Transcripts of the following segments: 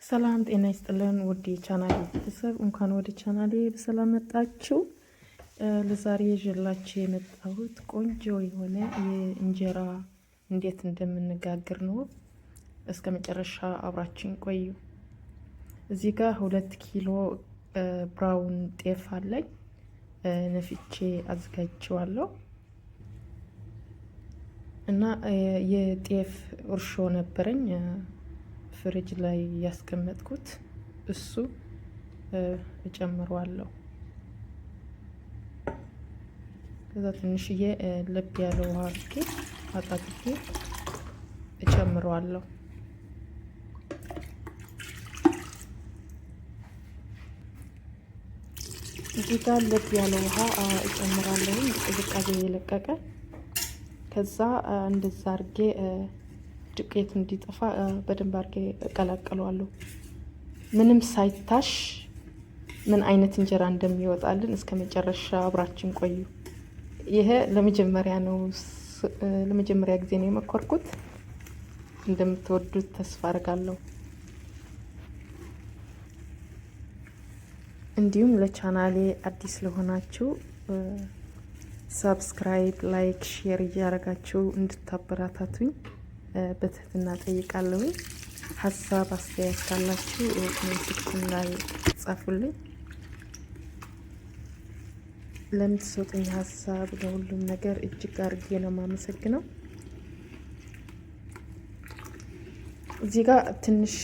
ሰላም ጤና ይስጥልን ውድ የቻናሌ ቤተሰብ እንኳን ወደ ቻናሌ በሰላም መጣችሁ። ለዛሬ ይዤላችሁ የመጣሁት ቆንጆ የሆነ የእንጀራ እንዴት እንደምንጋግር ነው። እስከ መጨረሻ አብራችን ቆዩ። እዚህ ጋር 2 ኪሎ ብራውን ጤፍ አለኝ። ነፍቼ አዘጋጅቼዋለሁ እና የጤፍ እርሾ ነበረኝ ፍሪጅ ላይ ያስቀመጥኩት እሱ እጨምረዋለሁ። ከዛ ትንሽዬ ለብ ያለ ውሃ አድርጌ አጣጥቤ እጨምረዋለሁ። እዚህ ጋር ለብ ያለ ውሃ እጨምራለሁ ቅዝቃዜ የለቀቀ። ከዛ እንደዛ አድርጌ ዱቄት እንዲጠፋ በደንብ አድርጌ እቀላቅለዋለሁ። ምንም ሳይታሽ ምን አይነት እንጀራ እንደሚወጣልን እስከ መጨረሻ አብራችን ቆዩ። ይሄ ለመጀመሪያ ጊዜ ነው የመኮርኩት። እንደምትወዱት ተስፋ አድርጋለሁ። እንዲሁም ለቻናሌ አዲስ ለሆናችሁ ሰብስክራይብ፣ ላይክ፣ ሼር እያደረጋችሁ እንድታበረታቱኝ በትህትና ጠይቃለሁ። ሀሳብ አስተያየት ካላችሁ ኮሜንት ላይ ጻፉልኝ። ለምትሰጡኝ ሀሳብ ለሁሉም ነገር እጅግ አድርጌ ነው የማመሰግነው። እዚህ ጋር ትንሽ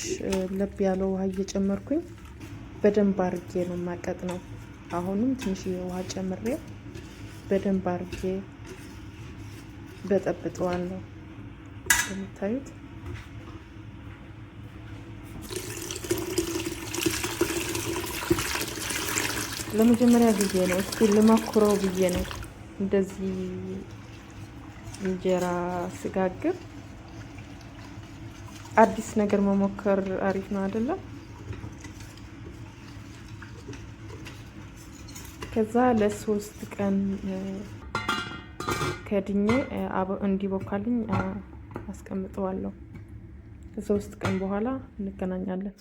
ለብ ያለው ውሃ እየጨመርኩኝ በደንብ አድርጌ ነው ማቀጥ ነው። አሁንም ትንሽ ውሃ ጨምሬ በደንብ አድርጌ በጠብጠዋለሁ። እንደምታዩት ለመጀመሪያ ጊዜ ነው እስኪ ልሞክረው ብዬ ነው እንደዚህ እንጀራ ስጋግር። አዲስ ነገር መሞከር አሪፍ ነው አይደለም? ከዛ ለ3 ቀን ከድኜ እንዲቦካልኝ አስቀምጠዋለሁ። ከ3 ቀን በኋላ እንገናኛለን።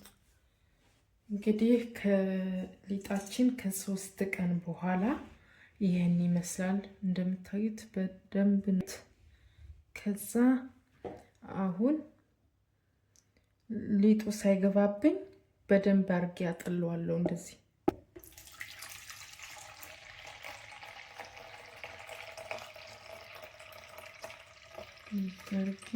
እንግዲህ ከሊጣችን ከ3 ቀን በኋላ ይሄን ይመስላል። እንደምታዩት በደንብ ከዛ አሁን ሊጡ ሳይገባብኝ በደንብ አድርጌ አጥለዋለሁ እንደዚህ አድርጌ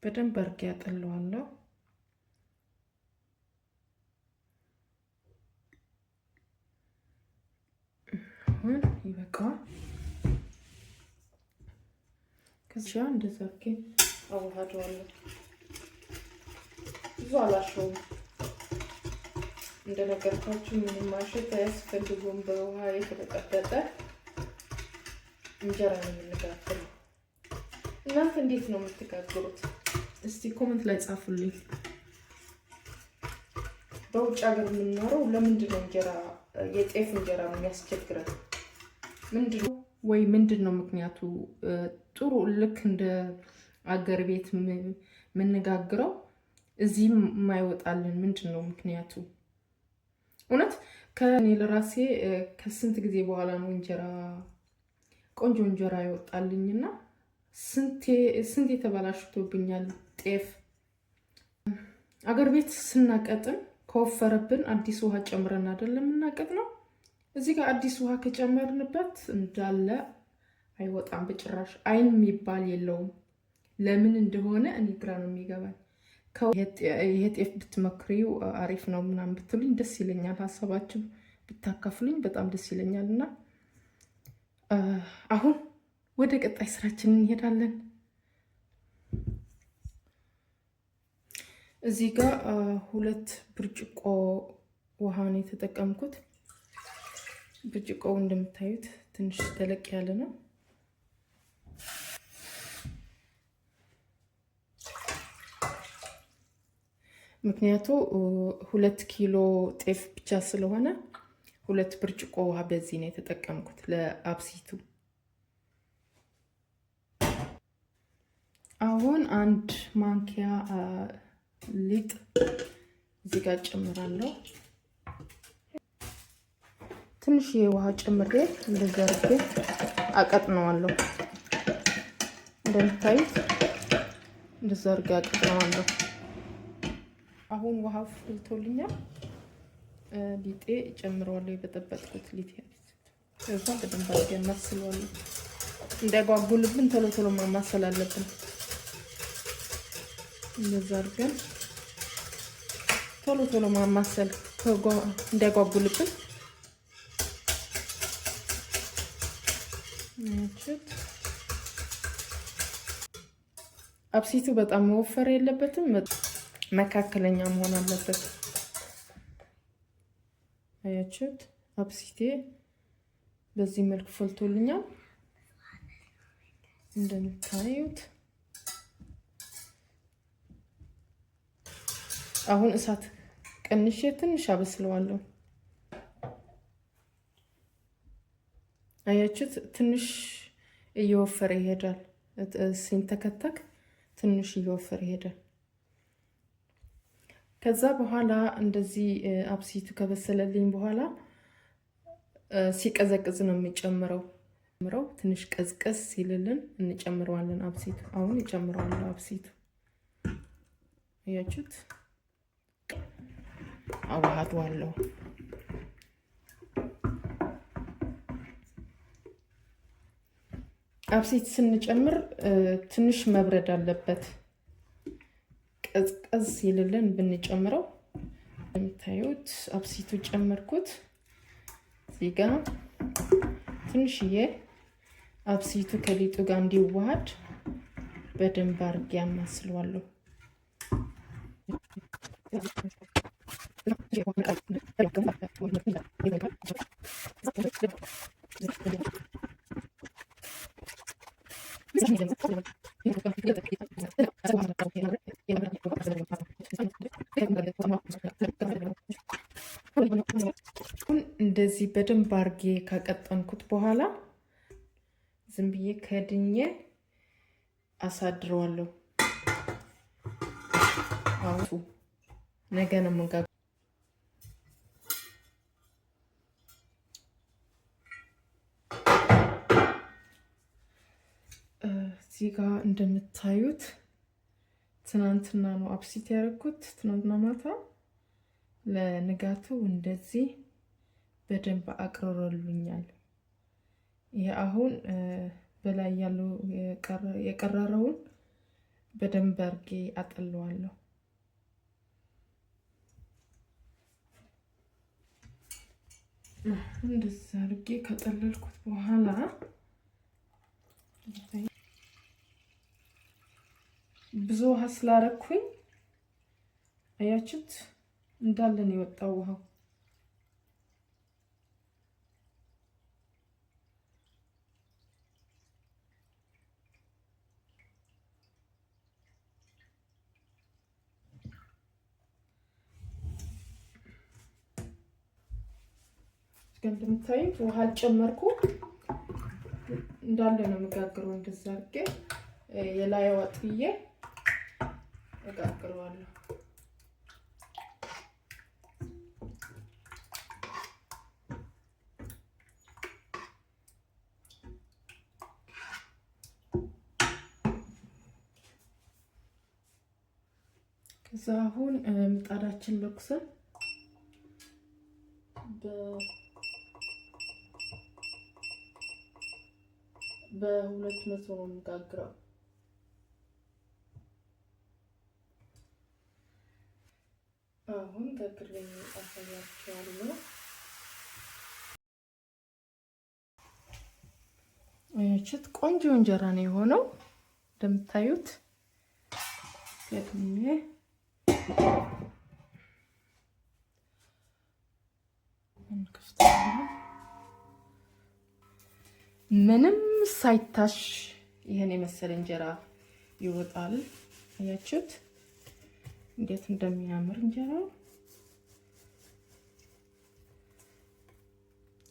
በደንብ አድርጌ አጥለዋለሁ። አሁን ይበቃዋል። ከዛ እንደዛ አድርጌ አዋህደዋለሁ። ብዙ አላሸውም። እንደነገርኳችሁ ምንም ማሸት አያስፈልጉም። በውሃ የተበጠበጠ እንጀራ ነው የምንጋግረው። እናንተ እንዴት ነው የምትጋግሩት? እስቲ ኮሜንት ላይ ጻፉልኝ። በውጭ ሀገር የምንኖረው ለምንድን ነው እንጀራ የጤፍ እንጀራ ነው የሚያስቸግረን? ምንድን ነው ምክንያቱ? ጥሩ ልክ እንደ አገር ቤት የምንጋግረው እዚህም የማይወጣልን ምንድን ነው ምክንያቱ? እውነት ከኔ ለራሴ ከስንት ጊዜ በኋላ ነው ቆንጆ እንጀራ ይወጣልኝና ስንት የተበላሽቶብኛል። ጤፍ አገር ቤት ስናቀጥን ከወፈረብን አዲስ ውሃ ጨምረን አይደለም እናቀጥ ነው። እዚህ ጋር አዲስ ውሃ ከጨመርንበት እንዳለ አይወጣም በጭራሽ። አይን የሚባል የለውም። ለምን እንደሆነ እኔ ግራ ነው የሚገባኝ። ይሄ ጤፍ ብትመክሪው አሪፍ ነው ምናምን ብትሉኝ ደስ ይለኛል። ሀሳባችሁ ብታካፍሉኝ በጣም ደስ ይለኛል። እና አሁን ወደ ቀጣይ ስራችን እንሄዳለን። እዚህ ጋር 2 ብርጭቆ ውሃ ነው የተጠቀምኩት። ብርጭቆው እንደምታዩት ትንሽ ተለቅ ያለ ነው። ምክንያቱ 2 ኪሎ ጤፍ ብቻ ስለሆነ 2 ብርጭቆ ውሃ በዚህ ነው የተጠቀምኩት ለአብሲቱ። አሁን 1 ማንኪያ ሊጥ እዚህ ጋር ጨምራለሁ። ትንሽ የውሃ ጨምሬ እንደዛ አድርጌ አቀጥነዋለሁ። እንደምታዩት እንደዛ አድርጌ አቀጥነዋለሁ። አሁን ውሃ ፍልቶልኛል። ሊጤ ጨምረዋለሁ። የበጠበጥኩት ሊጤ ከዛ በደንብ አድርገን ማስለዋለሁ። እንዳይጓጉልብን ቶሎ ቶሎ ማማሰል አለብን። እንደዛ አድርገን ቶሎ ቶሎ ማማሰል እንዳይጓጉልብን። አብሲቱ በጣም መወፈር የለበትም፣ መካከለኛ መሆን አለበት። አያችሁት? አብሲቴ በዚህ መልኩ ፈልቶልኛል እንደምታዩት። አሁን እሳት ቀንሼ ትንሽ አበስለዋለሁ። አያችሁት? ትንሽ እየወፈረ ይሄዳል። ሲንተከተክ ትንሽ እየወፈረ ይሄዳል። ከዛ በኋላ እንደዚህ አብሲቱ ከበሰለልኝ በኋላ ሲቀዘቅዝ ነው የሚጨምረው። ትንሽ ቀዝቀዝ ሲልልን እንጨምረዋለን አብሲቱ። አሁን እጨምረዋለሁ አብሲቱ። አያችሁት? አዋህደዋለሁ። አብሲት ስንጨምር ትንሽ መብረድ አለበት። ቀዝቀዝ ሲልልን ብንጨምረው። እንደምታዩት አብሲቱ ጨመርኩት። እዚህ ጋር ትንሽዬ አብሲቱ ከሊጡ ጋር እንዲዋሃድ በደንብ አድርጌ አማስለዋለሁ። እንደዚህ በደንብ አርጌ ካቀጠንኩት በኋላ ዝም ብዬ ከድኜ አሳድረዋለሁ። አሁን ነገ ነው የምንጋግረው። እዚህ ጋር እንደምታዩት ትናንትና ነው አብሲት ያደረኩት። ትናንትና ማታ ለንጋቱ እንደዚህ በደንብ አቅርሮልኛል። ይሄ አሁን በላይ ያለው የቀረረውን በደንብ አርጌ አጠለዋለሁ። እንደዛ አርጌ ከጠለልኩት በኋላ ብዙ ውሃ ስላረኩኝ አያችሁት እንዳለ ነው የወጣው ውሃው። እንደምታዩት ውሃ አልጨመርኩም። እንዳለ ነው የምጋግረው። እንደዛ አድርጌ የላይ ወጥዬ እጋግረዋለሁ። ከዛ አሁን ምጣዳችን ለኩሰን በሁለት መቶ ነው የምጋግረው። አሁን ጋግሬ አሳያችኋለሁ። አያችሁት? ቆንጆ እንጀራ ነው የሆነው እንደምታዩት። ከድሜ ምንም ሳይታሽ ይሄን የመሰለ እንጀራ ይወጣል። አያችሁት? እንዴት እንደሚያምር እንጀራው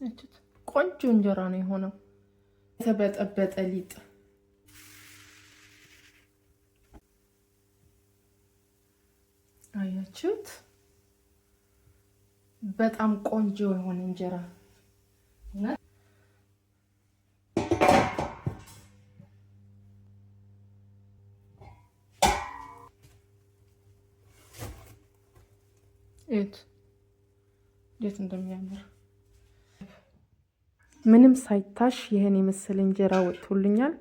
እቺት ቆንጆ እንጀራ ነው የሆነው። የተበጠበጠ ሊጥ አያችሁት? በጣም ቆንጆ የሆነ እንጀራ እንዴት እንደሚያምር ምንም ሳይታሽ ይሄን የመሰለ እንጀራ ወጥቶልኛል።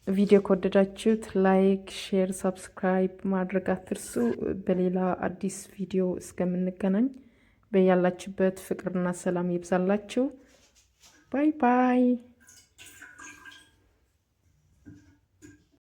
ቪዲዮ ከወደዳችሁት ላይክ፣ ሼር፣ ሰብስክራይብ ማድረግ አትርሱ። በሌላ አዲስ ቪዲዮ እስከምንገናኝ በያላችሁበት ፍቅርና ሰላም ይብዛላችሁ። ባይ ባይ።